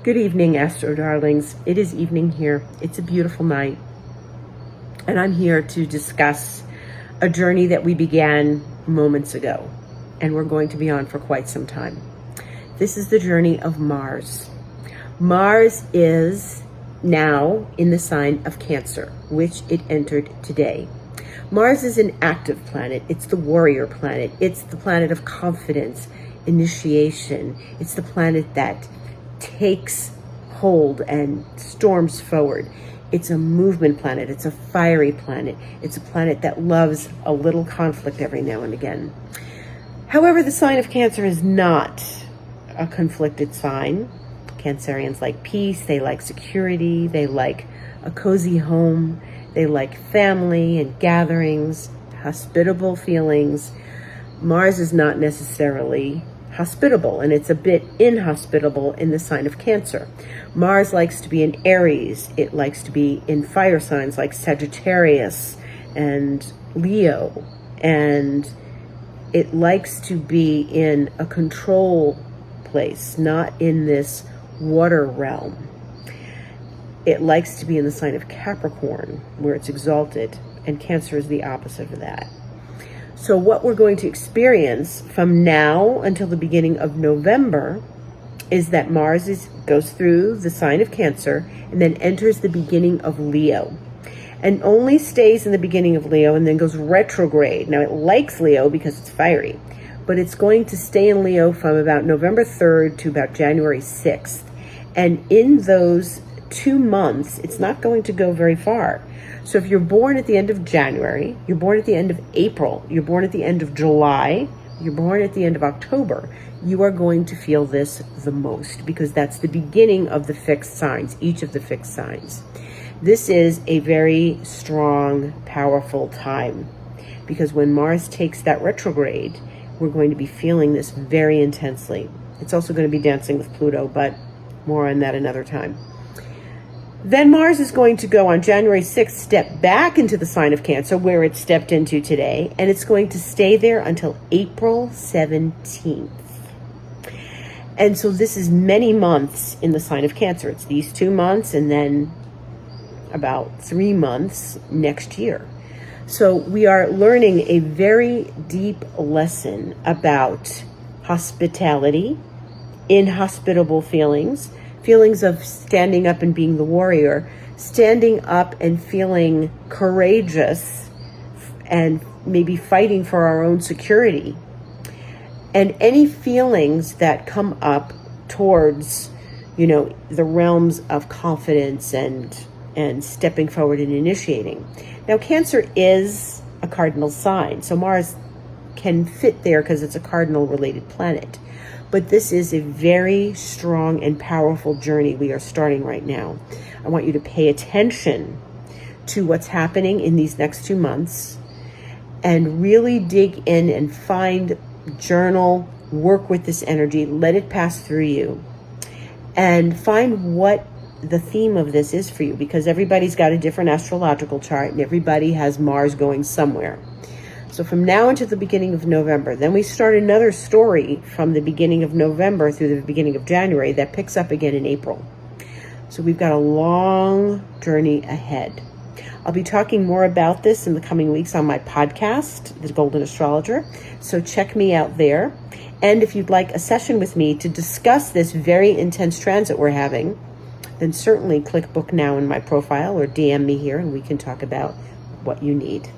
Good evening, Astro Darlings. It is evening here. It's a beautiful night. And I'm here to discuss a journey that we began moments ago. And we're going to be on for quite some time. This is the journey of Mars. Mars is now in the sign of Cancer, which it entered today. Mars is an active planet. It's the warrior planet. It's the planet of confidence, initiation. It's the planet that takes hold and storms forward. It's a movement planet. It's a fiery planet. It's a planet that loves a little conflict every now and again. However, the sign of Cancer is not a conflicted sign. Cancerians like peace. They like security. They like a cozy home. They like family and gatherings, hospitable feelings. Mars is not necessarily hospitable, and it's a bit inhospitable in the sign of Cancer. Mars likes to be in Aries. It likes to be in fire signs like Sagittarius and Leo, and it likes to be in a control place, not in this water realm. It likes to be in the sign of Capricorn, where it's exalted, and Cancer is the opposite of that. So what we're going to experience from now until the beginning of November is that Mars goes through the sign of Cancer and then enters the beginning of Leo, and only stays in the beginning of Leo and then goes retrograde. Now, it likes Leo because it's fiery, but it's going to stay in Leo from about November 3rd to about January 6th. And in those 2 months, it's not going to go very far. So if you're born at the end of January, you're born at the end of April, you're born at the end of July, you're born at the end of October, you are going to feel this the most, because that's the beginning of the fixed signs, each of the fixed signs. This is a very strong, powerful time, because when Mars takes that retrograde, we're going to be feeling this very intensely. It's also going to be dancing with Pluto, but more on that another time. Then Mars is going to go on January 6th, step back into the sign of Cancer, where it stepped into today, and it's going to stay there until April 17th. And so this is many months in the sign of Cancer. It's these 2 months and then about 3 months next year. So we are learning a very deep lesson about hospitality, inhospitable feelings of standing up and being the warrior, standing up and feeling courageous and maybe fighting for our own security. And any feelings that come up towards, the realms of confidence and stepping forward and initiating. Now, Cancer is a cardinal sign, so Mars can fit there because it's a cardinal related planet. But this is a very strong and powerful journey we are starting right now. I want you to pay attention to what's happening in these next 2 months and really dig in and find, journal, work with this energy, let it pass through you, and find what the theme of this is for you, because everybody's got a different astrological chart and everybody has Mars going somewhere. So from now until the beginning of November, then we start another story from the beginning of November through the beginning of January that picks up again in April. So we've got a long journey ahead. I'll be talking more about this in the coming weeks on my podcast, The Golden Astrologer. So check me out there. And if you'd like a session with me to discuss this very intense transit we're having, then certainly click book now in my profile or DM me here and we can talk about what you need.